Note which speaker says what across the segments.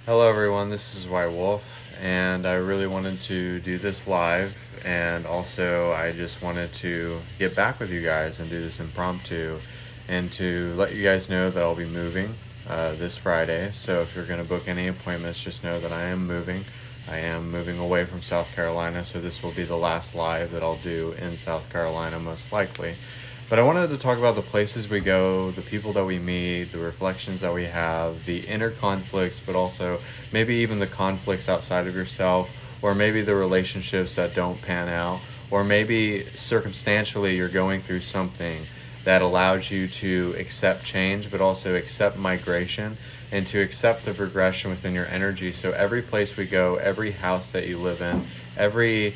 Speaker 1: Hello everyone, this is White Wolf, and I really wanted to do this live, and also I just wanted to get back with you guys and do this impromptu, and to let you guys know that I'll be moving this Friday. So if you're going to book any appointments, just know that I am moving. I am moving away from South Carolina, so this will be the last live that I'll do in South Carolina, most likely. But I wanted to talk about the places we go, the people that we meet, the reflections that we have, the inner conflicts, but also maybe even the conflicts outside of yourself, or maybe the relationships that don't pan out, or maybe circumstantially you're going through something that allows you to accept change, but also accept migration and to accept the progression within your energy. So every place we go, every house that you live in, every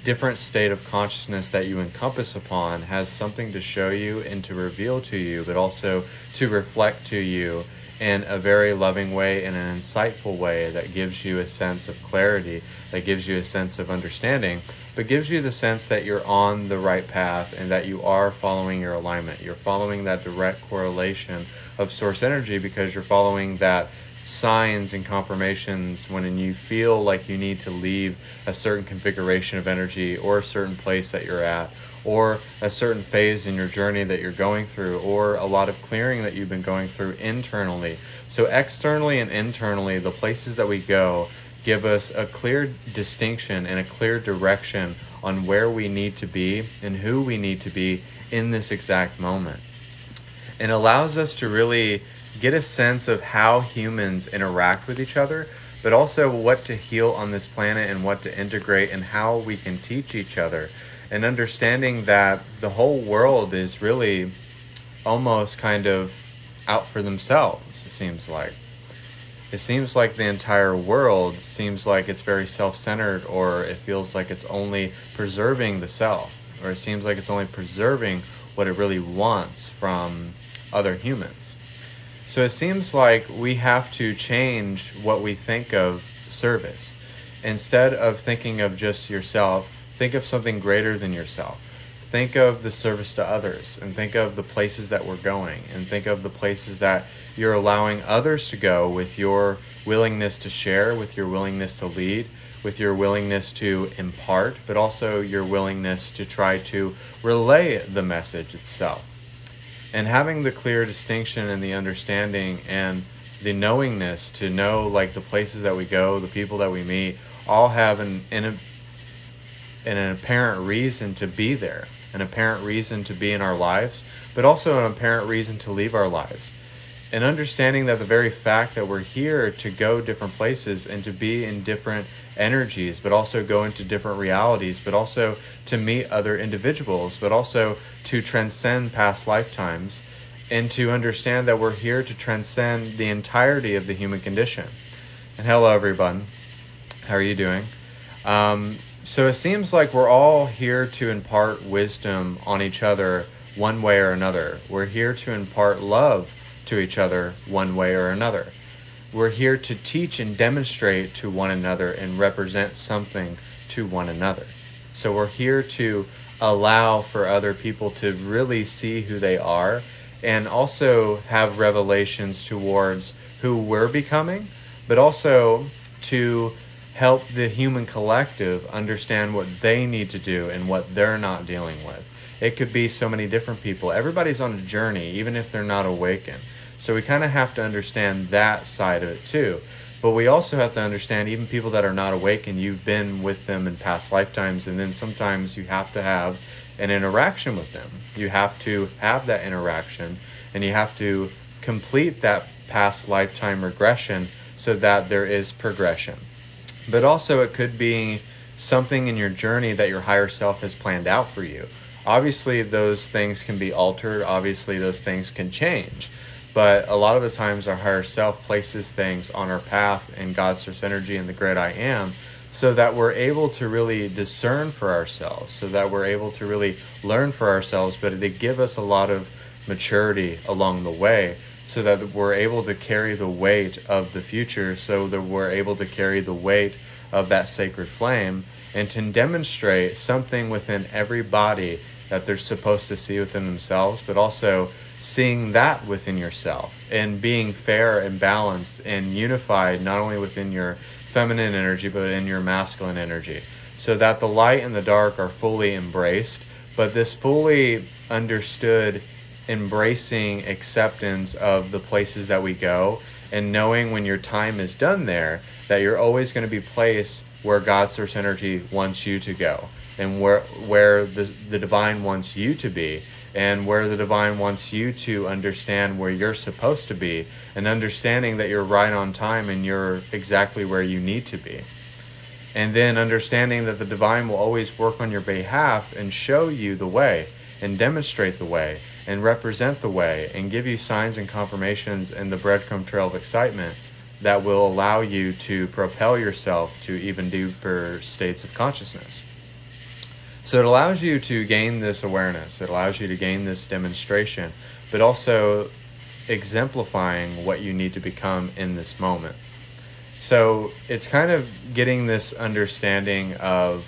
Speaker 1: different state of consciousness that you encompass upon has something to show you and to reveal to you, but also to reflect to you in a very loving way, in an insightful way that gives you a sense of clarity, that gives you a sense of understanding, but gives you the sense that you're on the right path and that you are following your alignment. You're following that direct correlation of source energy because you're following that signs and confirmations when you feel like you need to leave a certain configuration of energy or a certain place that you're at, or a certain phase in your journey that you're going through, or a lot of clearing that you've been going through internally. So externally and internally, the places that we go give us a clear distinction and a clear direction on where we need to be and who we need to be in this exact moment. And allows us to really get a sense of how humans interact with each other, but also what to heal on this planet and what to integrate and how we can teach each other. And understanding that the whole world is really almost kind of out for themselves, it seems like. It seems like the entire world seems like it's very self-centered, or it feels like it's only preserving the self, or it seems like it's only preserving what it really wants from other humans. So it seems like we have to change what we think of service. Instead of thinking of just yourself, think of something greater than yourself. Think of the service to others, and think of the places that we're going, and think of the places that you're allowing others to go with your willingness to share, with your willingness to lead, with your willingness to impart, but also your willingness to try to relay the message itself. And having the clear distinction and the understanding and the knowingness to know, like, the places that we go, the people that we meet, all have an apparent reason to be there, an apparent reason to be in our lives, but also an apparent reason to leave our lives. And understanding that the very fact that we're here to go different places and to be in different energies, but also go into different realities, but also to meet other individuals, but also to transcend past lifetimes, and to understand that we're here to transcend the entirety of the human condition. And hello everyone, how are you doing? So it seems like we're all here to impart wisdom on each other one way or another. We're here to impart love to each other one way or another. We're here to teach and demonstrate to one another and represent something to one another. So we're here to allow for other people to really see who they are, and also have revelations towards who we're becoming, but also to help the human collective understand what they need to do and what they're not dealing with. It could be so many different people. Everybody's on a journey, even if they're not awakened. So we kind of have to understand that side of it too. But we also have to understand even people that are not awakened, you've been with them in past lifetimes, and then sometimes you have to have an interaction with them. You have to have that interaction, and you have to complete that past lifetime regression so that there is progression. But also it could be something in your journey that your higher self has planned out for you. Obviously those things can be altered, obviously those things can change. But a lot of the times our higher self places things on our path in God's source energy and the great I am, so that we're able to really discern for ourselves, so that we're able to really learn for ourselves, but they give us a lot of maturity along the way, so that we're able to carry the weight of the future, so that we're able to carry the weight of that sacred flame, and to demonstrate something within every body that they're supposed to see within themselves, but also seeing that within yourself and being fair and balanced and unified, not only within your feminine energy, but in your masculine energy, so that the light and the dark are fully embraced. But this fully understood embracing acceptance of the places that we go, and knowing when your time is done there, that you're always going to be placed where God's source energy wants you to go, and where the divine wants you to be, and where the divine wants you to understand where you're supposed to be, and understanding that you're right on time and you're exactly where you need to be. And then understanding that the divine will always work on your behalf and show you the way and demonstrate the way and represent the way and give you signs and confirmations in the breadcrumb trail of excitement that will allow you to propel yourself to even deeper states of consciousness. So it allows you to gain this awareness. It allows you to gain this demonstration, but also exemplifying what you need to become in this moment. So it's kind of getting this understanding of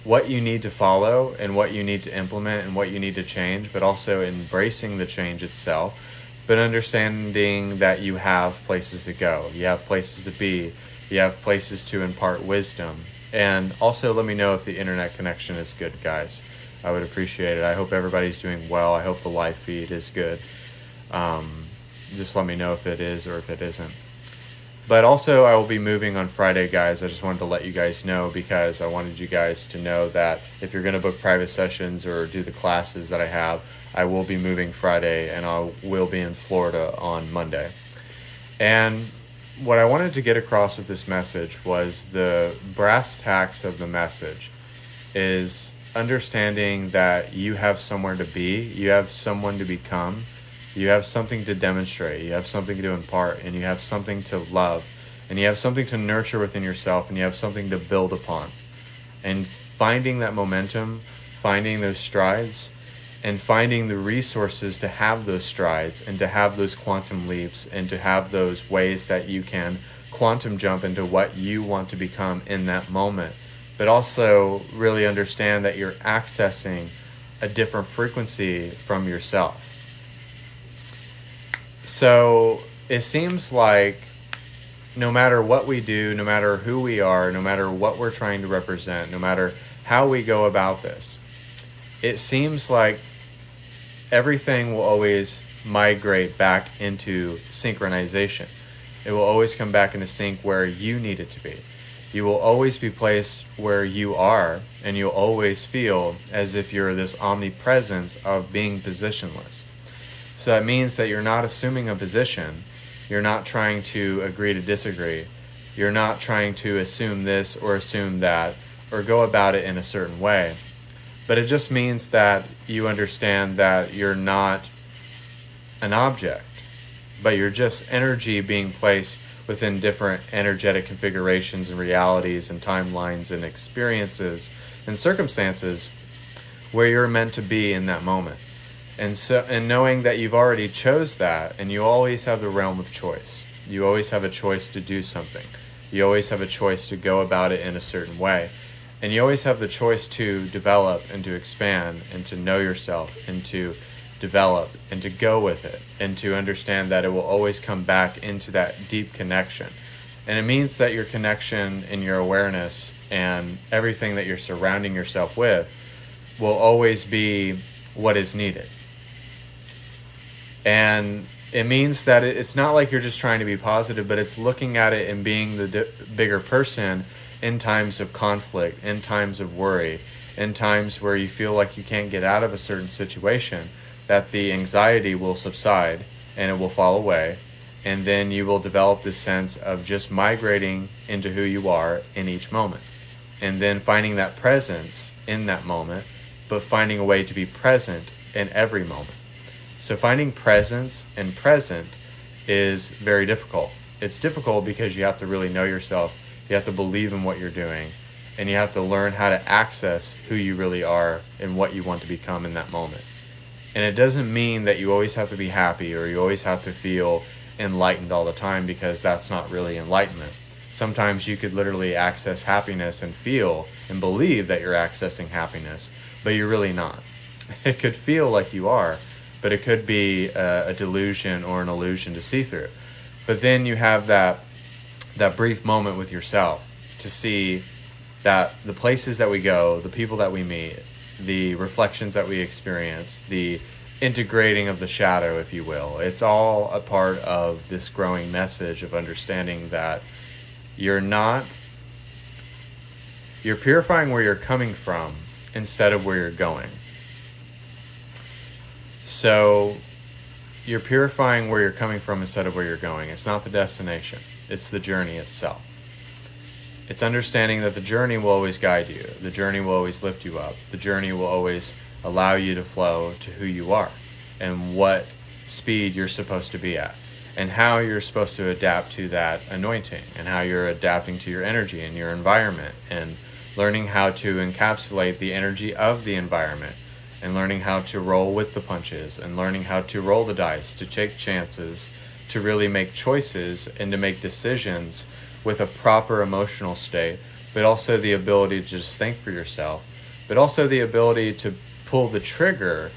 Speaker 1: what you need to follow and what you need to implement and what you need to change, but also embracing the change itself, but understanding that you have places to go, you have places to be, you have places to impart wisdom. And also let me know if the internet connection is good, guys. I would appreciate it. I hope everybody's doing well. I hope the live feed is good. Just let me know if it is or if it isn't. But also, I will be moving on Friday, guys. I just wanted to let you guys know, because I wanted you guys to know that if you're going to book private sessions or do the classes that I have, I will be moving Friday, and I will be in Florida on Monday. And what I wanted to get across with this message was the brass tacks of the message is understanding that you have somewhere to be, you have someone to become, you have something to demonstrate, you have something to impart, and you have something to love, and you have something to nurture within yourself, and you have something to build upon. And finding that momentum, finding those strides, and finding the resources to have those strides and to have those quantum leaps and to have those ways that you can quantum jump into what you want to become in that moment. But also really understand that you're accessing a different frequency from yourself. So it seems like no matter what we do, no matter who we are, no matter what we're trying to represent, no matter how we go about this, it seems like everything will always migrate back into synchronization. It will always come back into sync where you need it to be. You will always be placed where you are, and you'll always feel as if you're this omnipresence of being positionless. So that means that you're not assuming a position. You're not trying to agree to disagree. You're not trying to assume this or assume that or go about it in a certain way. But it just means that you understand that you're not an object, but you're just energy being placed within different energetic configurations and realities and timelines and experiences and circumstances where you're meant to be in that moment. And knowing that you've already chose that, and you always have the realm of choice. You always have a choice to do something. You always have a choice to go about it in a certain way. And you always have the choice to develop and to expand and to know yourself and to develop and to go with it and to understand that it will always come back into that deep connection. And it means that your connection and your awareness and everything that you're surrounding yourself with will always be what is needed. And it means that it's not like you're just trying to be positive, but it's looking at it and being the bigger person in times of conflict, in times of worry, in times where you feel like you can't get out of a certain situation, that the anxiety will subside and it will fall away. And then you will develop this sense of just migrating into who you are in each moment. And then finding that presence in that moment, but finding a way to be present in every moment. So finding presence and present is very difficult. It's difficult because you have to really know yourself. You have to believe in what you're doing, and you have to learn how to access who you really are and what you want to become in that moment. And it doesn't mean that you always have to be happy or you always have to feel enlightened all the time, because that's not really enlightenment. Sometimes you could literally access happiness and feel and believe that you're accessing happiness, but you're really not. It could feel like you are, but it could be a delusion or an illusion to see through. But then you have that brief moment with yourself to see that the places that we go, the people that we meet, the reflections that we experience, the integrating of the shadow, if you will, it's all a part of this growing message of understanding that you're purifying where you're coming from instead of where you're going. So you're purifying where you're coming from instead of where you're going. It's not the destination. It's the journey itself. It's understanding that the journey will always guide you. The journey will always lift you up. The journey will always allow you to flow to who you are and what speed you're supposed to be at and how you're supposed to adapt to that anointing and how you're adapting to your energy and your environment and learning how to encapsulate the energy of the environment and learning how to roll with the punches and learning how to roll the dice, to take chances, to really make choices and to make decisions with a proper emotional state, but also the ability to just think for yourself, but also the ability to pull the trigger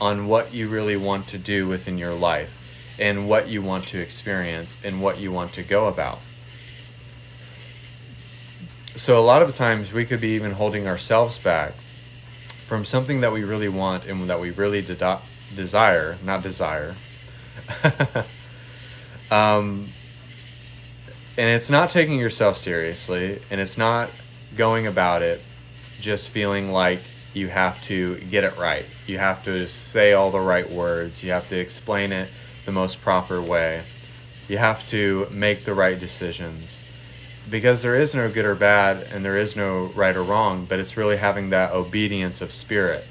Speaker 1: on what you really want to do within your life and what you want to experience and what you want to go about. So a lot of the times we could be even holding ourselves back from something that we really want and that we really desire. And it's not taking yourself seriously, and it's not going about it just feeling like you have to get it right. You have to say all the right words. You have to explain it the most proper way. You have to make the right decisions. Because there is no good or bad, and there is no right or wrong, but it's really having that obedience of spirit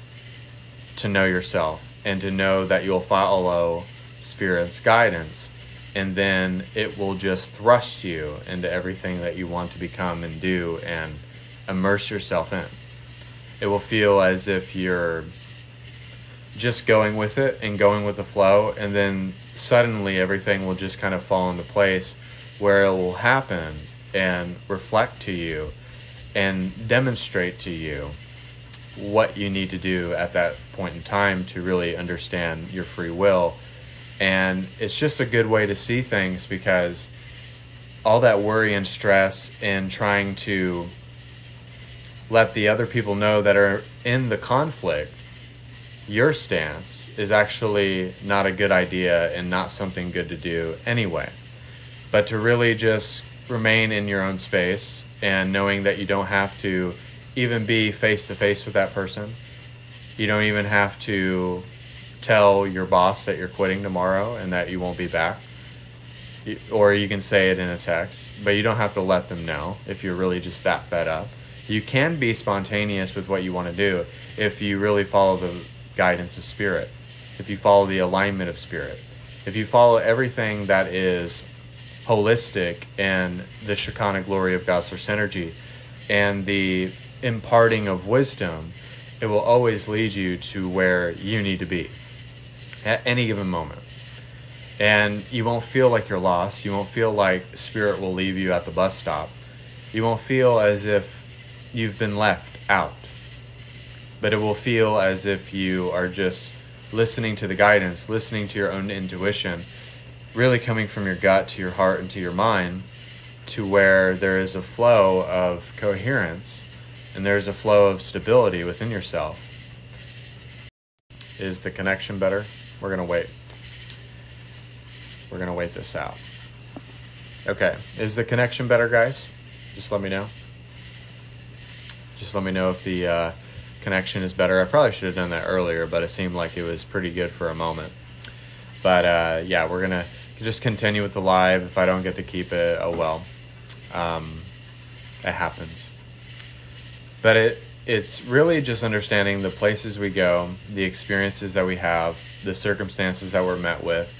Speaker 1: to know yourself and to know that you'll follow spirit's guidance. And then it will just thrust you into everything that you want to become and do and immerse yourself in. It will feel as if you're just going with it and going with the flow, and then suddenly everything will just kind of fall into place where it will happen and reflect to you and demonstrate to you what you need to do at that point in time to really understand your free will. And it's just a good way to see things, because all that worry and stress and trying to let the other people know that are in the conflict your stance is actually not a good idea and not something good to do anyway. But to really just remain in your own space and knowing that you don't have to even be face to face with that person. You don't even have to tell your boss that you're quitting tomorrow and that you won't be back. Or you can say it in a text, but you don't have to let them know if you're really just that fed up. You can be spontaneous with what you want to do if you really follow the guidance of spirit, if you follow the alignment of spirit, if you follow everything that is holistic and the Shekinah glory of God's source energy and the imparting of wisdom, it will always lead you to where you need to be at any given moment. And you won't feel like you're lost. You won't feel like spirit will leave you at the bus stop. You won't feel as if you've been left out. But it will feel as if you are just listening to the guidance, listening to your own intuition, really coming from your gut to your heart and to your mind, to where there is a flow of coherence and there's a flow of stability within yourself. Is the connection better? We're going to wait. We're going to wait this out. Okay. Is the connection better, guys? Just let me know. Just let me know if the connection is better. I probably should have done that earlier, but it seemed like it was pretty good for a moment. But yeah, we're going to just continue with the live. If I don't get to keep it, oh well. It happens. But it's really just understanding the places we go, the experiences that we have, the circumstances that we're met with,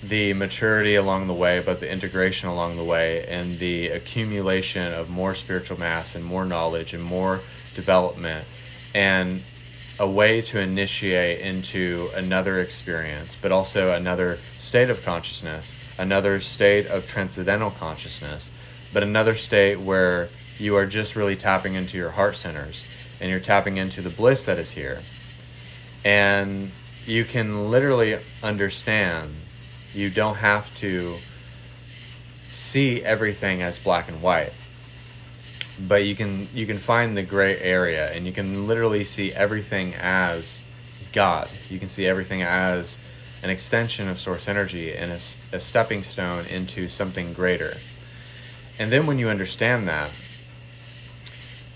Speaker 1: the maturity along the way, but the integration along the way, and the accumulation of more spiritual mass and more knowledge and more development, and a way to initiate into another experience, but also another state of consciousness, another state of transcendental consciousness, but another state where you are just really tapping into your heart centers and you're tapping into the bliss that is here. And you can literally understand. You don't have to see everything as black and white, but you can find the gray area, and you can literally see everything as God. You can see everything as an extension of source energy and a stepping stone into something greater. And then when you understand that,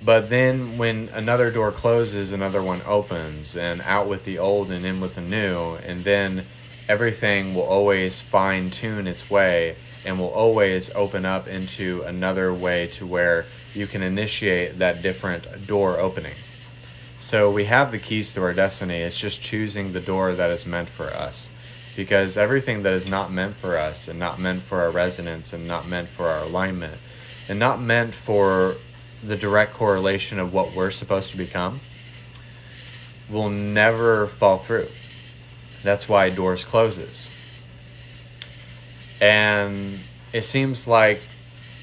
Speaker 1: but then when another door closes, another one opens, and out with the old and in with the new, and then everything will always fine-tune its way and will always open up into another way to where you can initiate that different door opening. So we have the keys to our destiny. It's just choosing the door that is meant for us. Because everything that is not meant for us, and not meant for our resonance, and not meant for our alignment, and not meant for the direct correlation of what we're supposed to become, will never fall through. That's why doors closes. And it seems like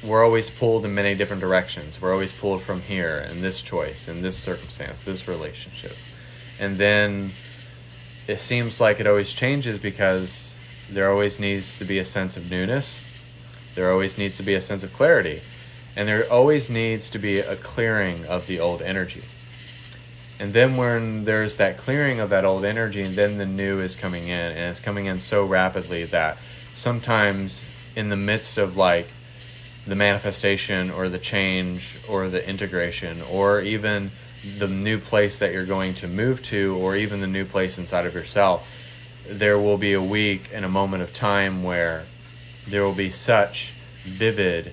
Speaker 1: we're always pulled in many different directions. We're always pulled from here, in this choice, in this circumstance, this relationship. And then it seems like it always changes, because there always needs to be a sense of newness. There always needs to be a sense of clarity. And there always needs to be a clearing of the old energy. And then when there's that clearing of that old energy, and then the new is coming in, and it's coming in so rapidly that sometimes in the midst of like the manifestation or the change or the integration, or even the new place that you're going to move to, or even the new place inside of yourself, there will be a week and a moment of time where there will be such vivid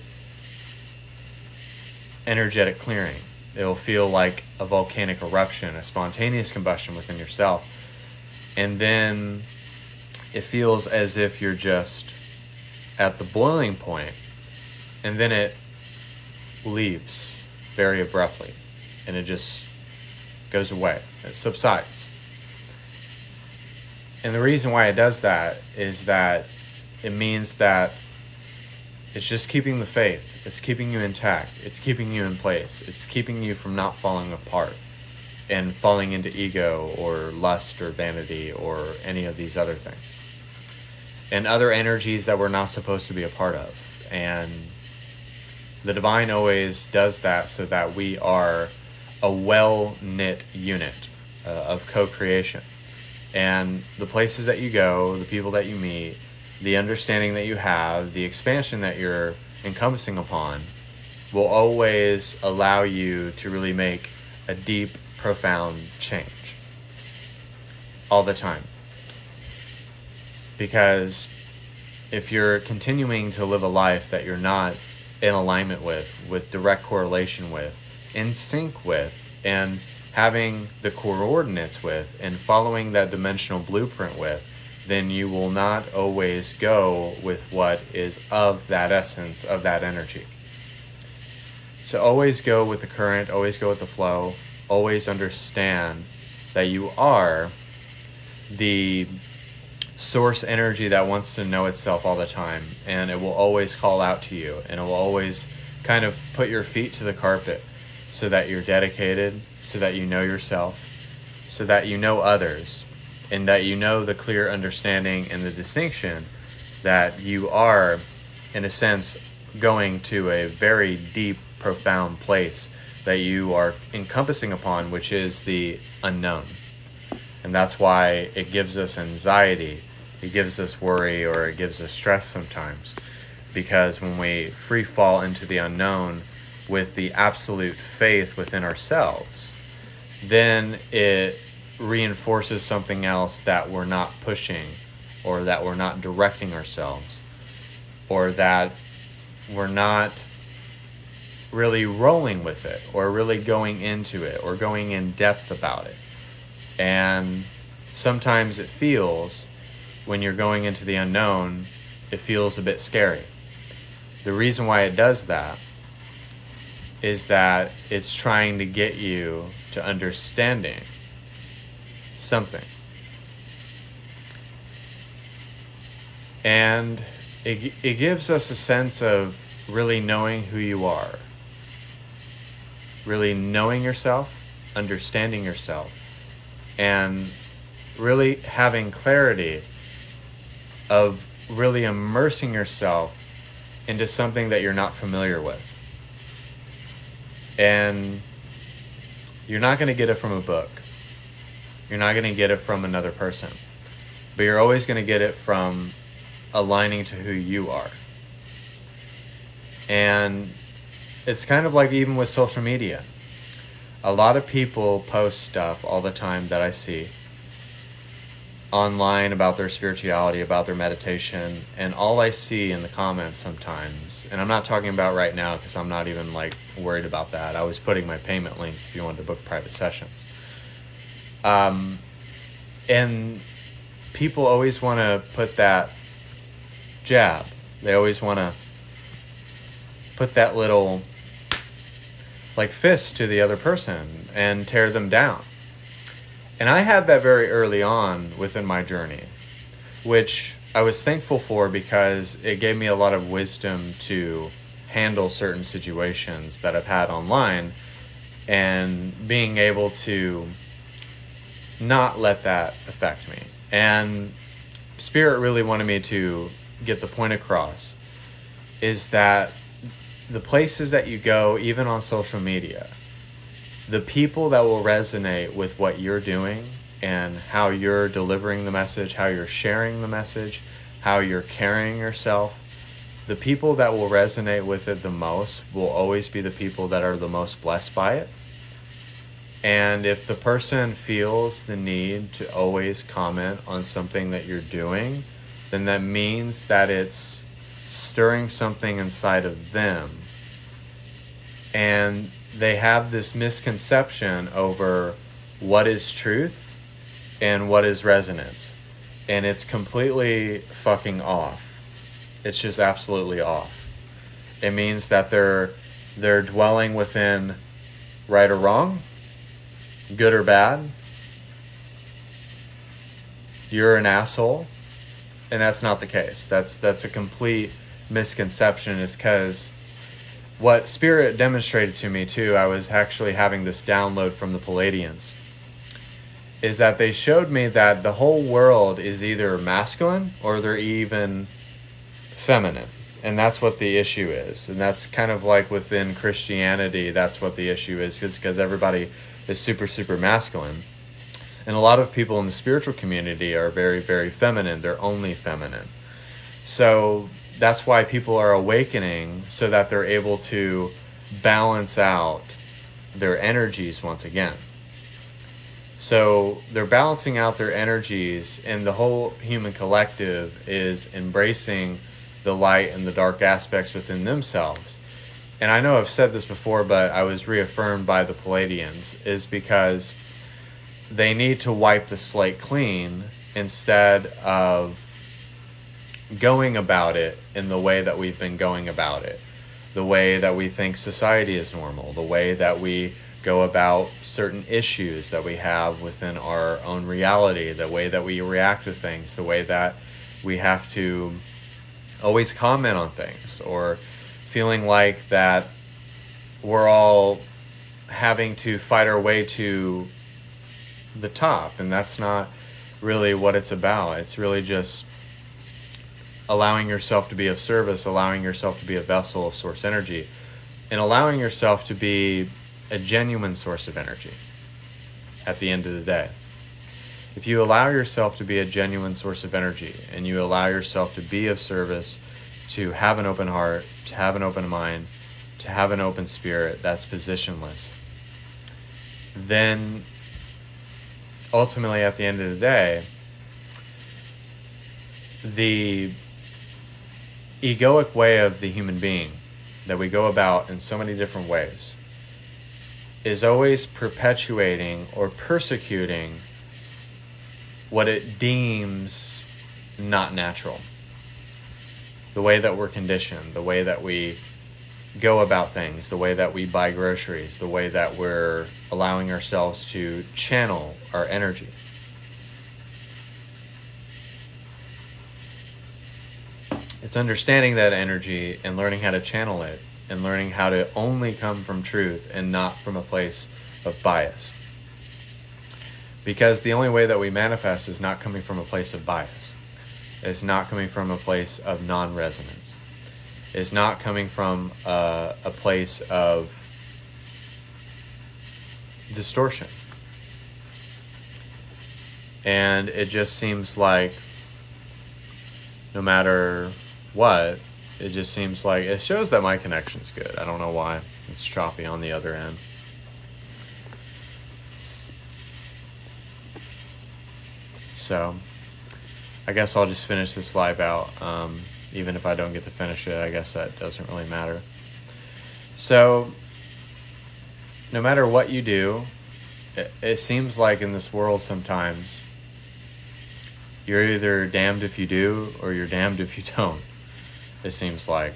Speaker 1: energetic clearing. It will feel like a volcanic eruption, a spontaneous combustion within yourself. And then it feels as if you're just at the boiling point, and then it leaves very abruptly, and it just goes away. It subsides. And the reason why it does that is that it means that it's just keeping the faith. It's keeping you intact. It's keeping you in place. It's keeping you from not falling apart and falling into ego or lust or vanity or any of these other things. And other energies that we're not supposed to be a part of. And the divine always does that so that we are a well-knit unit of co-creation. And the places that you go, the people that you meet, the understanding that you have, the expansion that you're encompassing upon will always allow you to really make a deep, profound change. All the time. Because if you're continuing to live a life that you're not in alignment with direct correlation with, in sync with, and having the coordinates with, and following that dimensional blueprint with, then you will not always go with what is of that essence, of that energy. So always go with the current, always go with the flow, always understand that you are the source energy that wants to know itself all the time, and it will always call out to you, and it will always kind of put your feet to the carpet so that you're dedicated, so that you know yourself, so that you know others, and that you know the clear understanding and the distinction that you are, in a sense, going to a very deep, profound place that you are encompassing upon, which is the unknown. And that's why it gives us anxiety, it gives us worry, or it gives us stress sometimes. Because when we free fall into the unknown with the absolute faith within ourselves, then it reinforces something else that we're not pushing, or that we're not directing ourselves, or that we're not really rolling with it, or really going into it, or going in depth about it. And sometimes it feels, when you're going into the unknown, it feels a bit scary. The reason why it does that is that it's trying to get you to understanding something. And it gives us a sense of really knowing who you are, really knowing yourself, understanding yourself, and really having clarity of really immersing yourself into something that you're not familiar with. And you're not going to get it from a book. You're not going to get it from another person. But you're always going to get it from aligning to who you are. And it's kind of like even with social media. A lot of people post stuff all the time that I see online about their spirituality, about their meditation, and all I see in the comments sometimes, and I'm not talking about right now because I'm not even like worried about that. I was putting my payment links if you wanted to book private sessions. And people always want to put that jab. They always want to put that little like fist to the other person and tear them down. And I had that very early on within my journey, which I was thankful for because it gave me a lot of wisdom to handle certain situations that I've had online, and being able to not let that affect me. And Spirit really wanted me to get the point across is that the places that you go, even on social media, the people that will resonate with what you're doing and how you're delivering the message, how you're sharing the message, how you're carrying yourself, the people that will resonate with it the most will always be the people that are the most blessed by it. And if the person feels the need to always comment on something that you're doing, then that means that it's stirring something inside of them. And they have this misconception over what is truth and what is resonance. And it's completely fucking off. It's just absolutely off. It means that they're dwelling within right or wrong, good or bad. You're an asshole. And that's not the case. That's a complete misconception. It's because what Spirit demonstrated to me too, I was actually having this download from the Palladians, is that they showed me that the whole world is either masculine or they're even feminine. And that's what the issue is. And that's kind of like within Christianity, that's what the issue is, because everybody is super, super masculine. And a lot of people in the spiritual community are very, very feminine. They're only feminine. So that's why people are awakening, so that they're able to balance out their energies once again. So they're balancing out their energies, and the whole human collective is embracing the light and the dark aspects within themselves. And I know I've said this before, but I was reaffirmed by the Palladians, is because they need to wipe the slate clean instead of going about it in the way that we've been going about it, the way that we think society is normal, the way that we go about certain issues that we have within our own reality, the way that we react to things, the way that we have to always comment on things, or feeling like that we're all having to fight our way to the top. And that's not really what it's about. It's really just allowing yourself to be of service, allowing yourself to be a vessel of source energy, and allowing yourself to be a genuine source of energy at the end of the day. If you allow yourself to be a genuine source of energy, and you allow yourself to be of service, to have an open heart, to have an open mind, to have an open spirit that's positionless, then ultimately at the end of the day, the egoic way of the human being that we go about in so many different ways is always perpetuating or persecuting what it deems not natural. The way that we're conditioned, the way that we go about things, the way that we buy groceries, the way that we're allowing ourselves to channel our energy. It's understanding that energy and learning how to channel it, and learning how to only come from truth and not from a place of bias. Because the only way that we manifest is not coming from a place of bias. It's not coming from a place of non-resonance. It's not coming from a place of distortion. And it just seems like no matter what, it just seems like it shows that my connection's good. I don't know why. It's choppy on the other end. So I guess I'll just finish this live out. Even if I don't get to finish it, I guess that doesn't really matter. So no matter what you do, it seems like in this world sometimes you're either damned if you do or you're damned if you don't. It seems like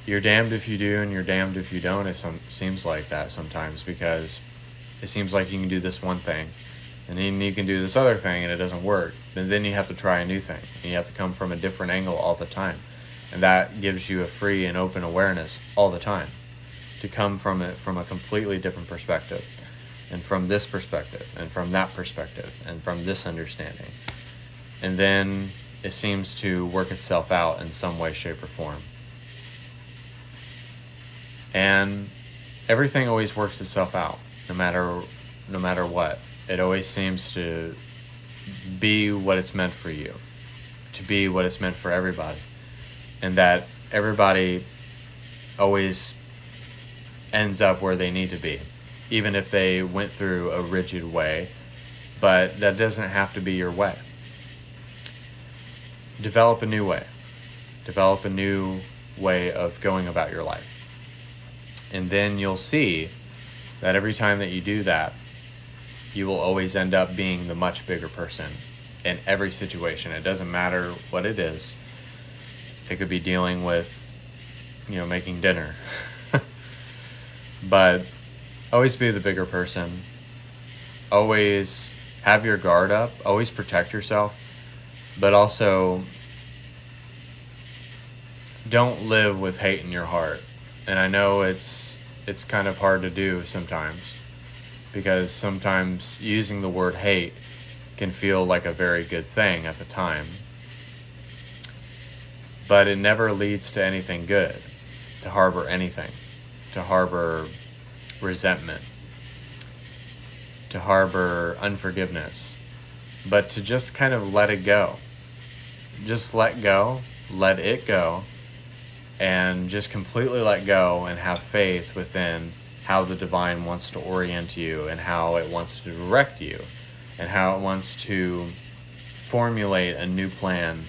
Speaker 1: you're damned if you do and you're damned if you don't. It seems like that sometimes, because it seems like you can do this one thing and then you can do this other thing and it doesn't work. And then you have to try a new thing and you have to come from a different angle all the time. And that gives you a free and open awareness all the time to come from it from a completely different perspective, and from this perspective, and from that perspective, and from this understanding. And then it seems to work itself out in some way, shape, or form. And everything always works itself out, no matter what. It always seems to be what it's meant for you, to be what it's meant for everybody. And that everybody always ends up where they need to be, even if they went through a rigid way. But that doesn't have to be your way. Develop a new way. Develop a new way of going about your life. And then you'll see that every time that you do that, you will always end up being the much bigger person in every situation. It doesn't matter what it is. It could be dealing with, making dinner. But always be the bigger person. Always have your guard up. Always protect yourself. But also, don't live with hate in your heart. And I know it's kind of hard to do sometimes, because sometimes using the word hate can feel like a very good thing at the time. But it never leads to anything good, to harbor anything, to harbor resentment, to harbor unforgiveness, but to just kind of let it go. Just let go, let it go, and just completely let go and have faith within how the divine wants to orient you, and how it wants to direct you, and how it wants to formulate a new plan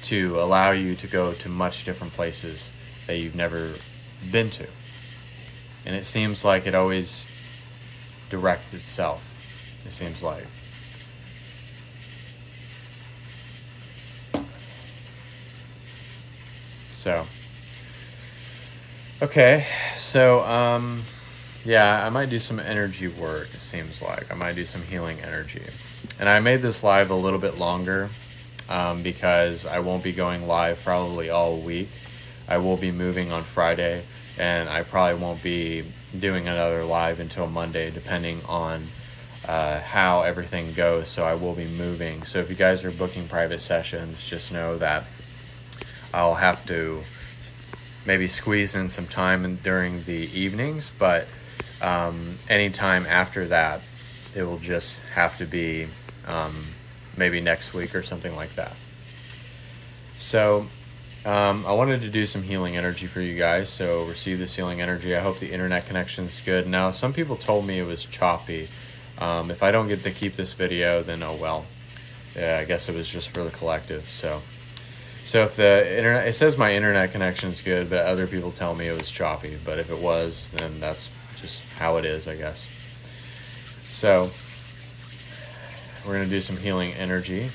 Speaker 1: to allow you to go to much different places that you've never been to. And it seems like it always directs itself, it seems like. So, okay, so, yeah, I might do some energy work, it seems like. I might do some healing energy. And I made this live a little bit longer, because I won't be going live probably all week. I will be moving on Friday, and I probably won't be doing another live until Monday, depending on how everything goes. So I will be moving. So if you guys are booking private sessions, just know that I'll have to maybe squeeze in some time during the evenings, but anytime after that, it will just have to be maybe next week or something like that. So I wanted to do some healing energy for you guys, so receive this healing energy. I hope the internet connection's good. Now, some people told me it was choppy. If I don't get to keep this video, then oh well. Yeah, I guess it was just for the collective. So if the internet, it says my internet connection's good, but other people tell me it was choppy. But if it was, then that's just how it is, I guess. So we're going to do some healing energy.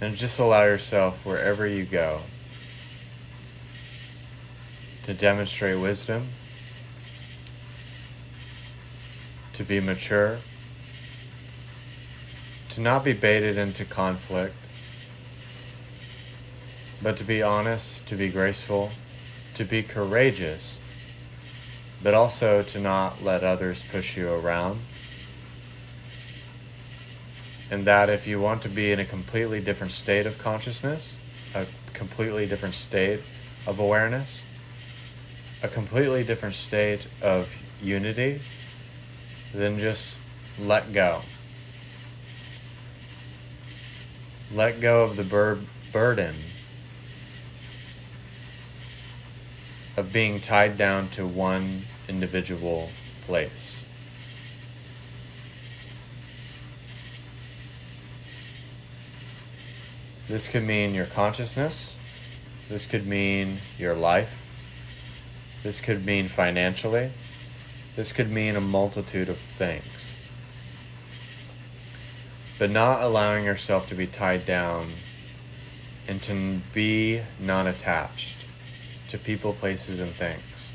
Speaker 1: And just allow yourself, wherever you go, to demonstrate wisdom, to be mature, to not be baited into conflict, but to be honest, to be graceful, to be courageous, but also to not let others push you around. And that if you want to be in a completely different state of consciousness, a completely different state of awareness, a completely different state of unity, then just let go. Let go of the burden of being tied down to one individual place. This could mean your consciousness. This could mean your life. This could mean financially. This could mean a multitude of things. But not allowing yourself to be tied down and to be non-attached to people, places, and things.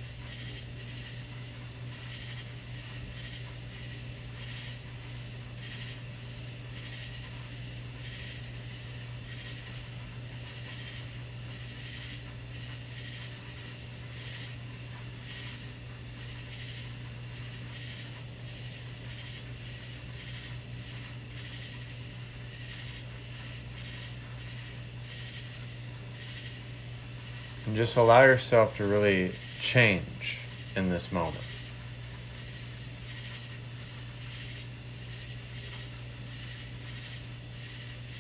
Speaker 1: And just allow yourself to really change in this moment.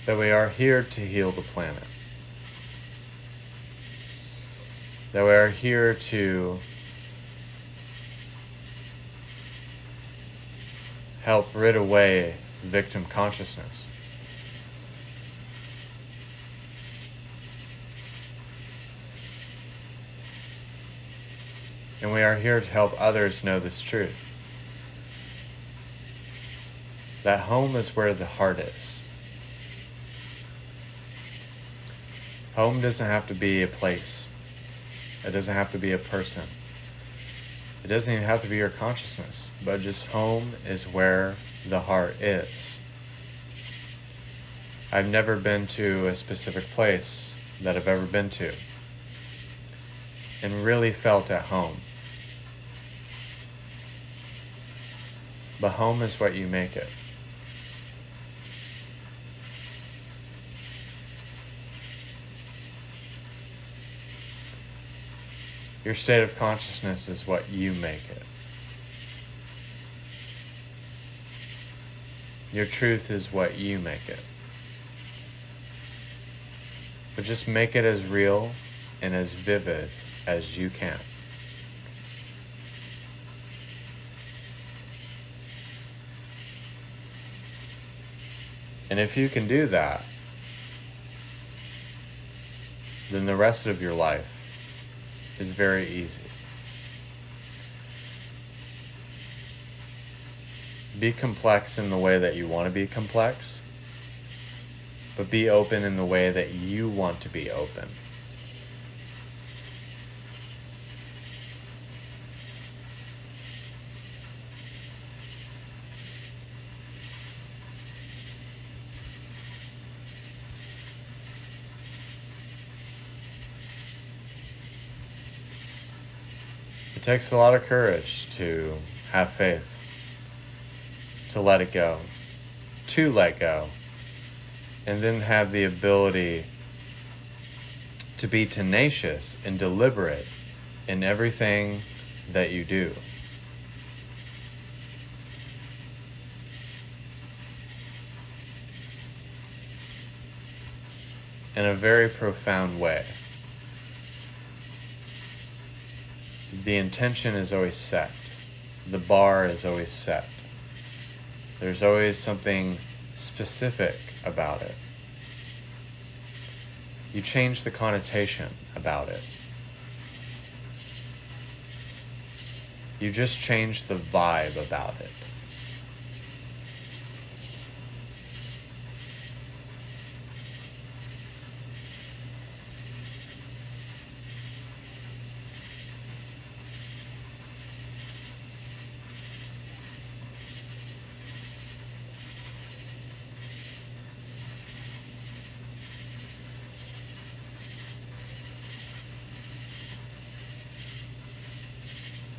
Speaker 1: That we are here to heal the planet. That we are here to help rid away victim consciousness. And we are here to help others know this truth. That home is where the heart is. Home doesn't have to be a place. It doesn't have to be a person. It doesn't even have to be your consciousness, but just home is where the heart is. I've never been to a specific place that I've ever been to and really felt at home. But home is what you make it. Your state of consciousness is what you make it. Your truth is what you make it. But just make it as real and as vivid as you can. And if you can do that, then the rest of your life is very easy. Be complex in the way that you want to be complex, but be open in the way that you want to be open. It takes a lot of courage to have faith, to let it go, and then have the ability to be tenacious and deliberate in everything that you do. In a very profound way. The intention is always set. The bar is always set. There's always something specific about it. You change the connotation about it. You just change the vibe about it.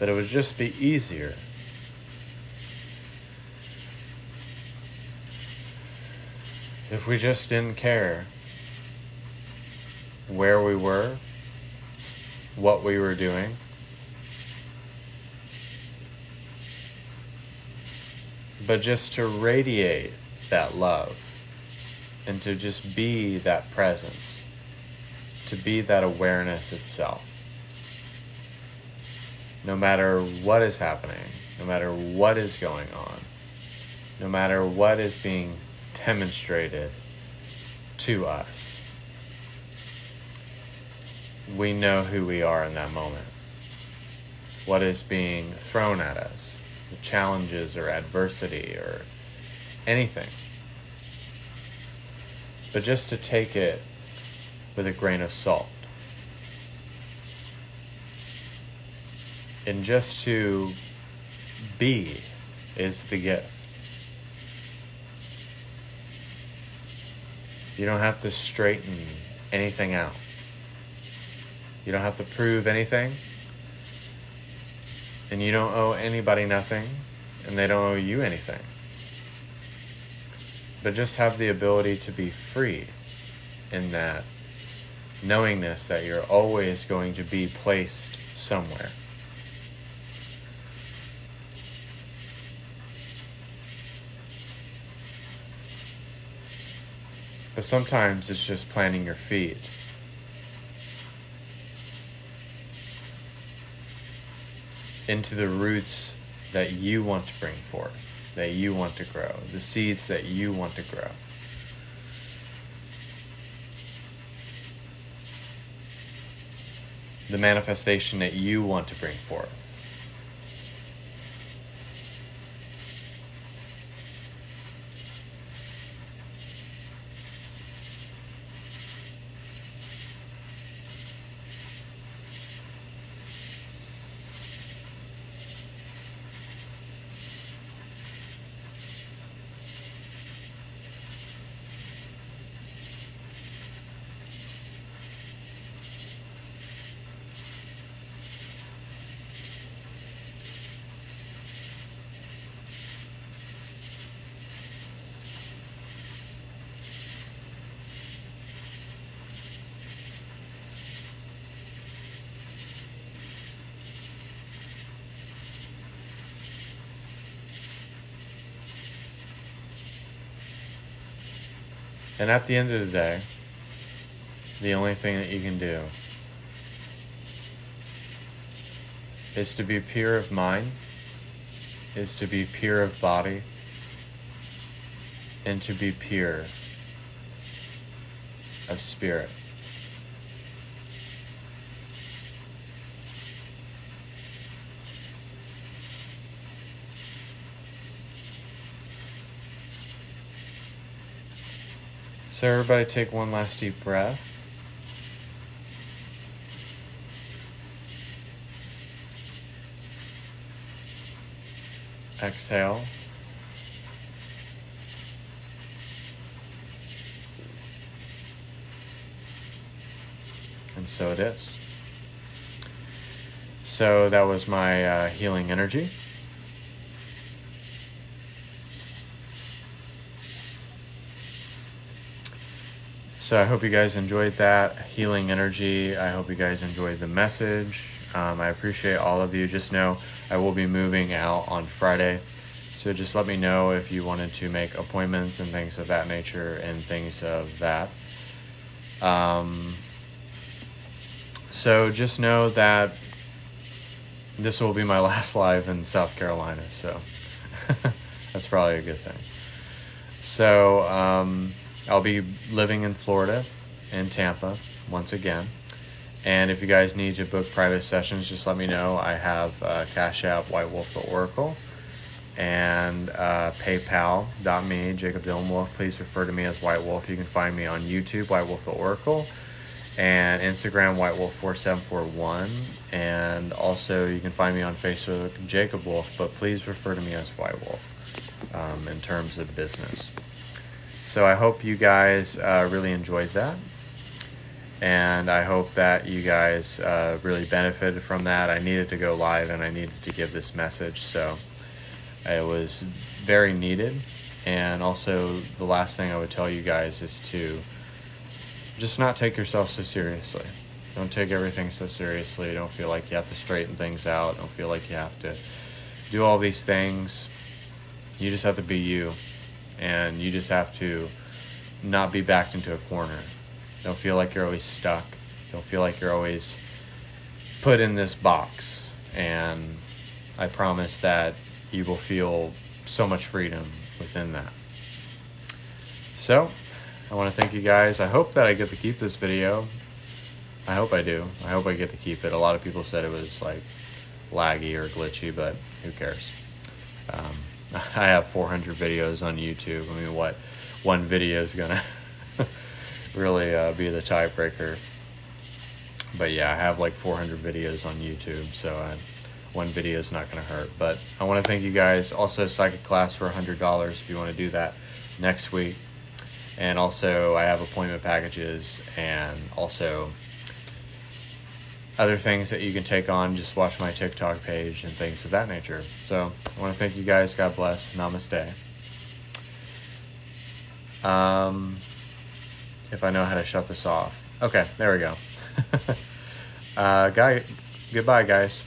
Speaker 1: That it would just be easier if we just didn't care where we were, what we were doing, but just to radiate that love and to just be that presence, to be that awareness itself. No matter what is happening, no matter what is going on, no matter what is being demonstrated to us, we know who we are in that moment. What is being thrown at us, the challenges or adversity or anything. But just to take it with a grain of salt. And just to be is the gift. You don't have to straighten anything out. You don't have to prove anything. And you don't owe anybody nothing, and they don't owe you anything. But just have the ability to be free in that knowingness that you're always going to be placed somewhere. But sometimes it's just planting your feet. Into the roots that you want to bring forth, that you want to grow, the seeds that you want to grow. The manifestation that you want to bring forth. And at the end of the day, the only thing that you can do is to be pure of mind, is to be pure of body, and to be pure of spirit. So everybody take one last deep breath. Exhale. And so it is. So that was my healing energy. So I hope you guys enjoyed that healing energy. I hope you guys enjoyed the message. I appreciate all of you. Just know I will be moving out on Friday. So just let me know if you wanted to make appointments and things of that nature and things of that. So just know that this will be my last live in South Carolina. So that's probably a good thing. So, I'll be living in Florida, in Tampa, once again. And if you guys need to book private sessions, just let me know. I have Cashapp, whitewolftheoracle, and paypal.me, Jacob Dylan Wolf. Please refer to me as White Wolf. You can find me on YouTube, White Wolf the Oracle, and Instagram, whitewolf4741. And also you can find me on Facebook, Jacob Wolf, but please refer to me as White Wolf in terms of business. So I hope you guys really enjoyed that. and I hope that you guys really benefited from that. I needed to go live and I needed to give this message, so it was very needed. And also, the last thing I would tell you guys is to just not take yourself so seriously. Don't take everything so seriously. Don't feel like you have to straighten things out. Don't feel like you have to do all these things. You just have to be you, and you just have to not be backed into a corner. Don't feel like you're always stuck. Don't feel like you're always put in this box. And I promise that you will feel so much freedom within that. So, I want to thank you guys. I hope that I get to keep this video. I hope I do. I hope I get to keep it. A lot of people said it was like laggy or glitchy, but who cares? I have 400 videos on YouTube. I mean, what one video is gonna really be the tiebreaker? But yeah, I have like 400 videos on YouTube, so one video is not going to hurt. But I want to thank you guys. Also, psychic class for $100 if you want to do that next week. And also, I have appointment packages and also other things that you can take on. Just watch my TikTok page and things of that nature. So I want to thank you guys. God bless. Namaste. If I know how to shut this off. Okay, there we go. Goodbye, guys.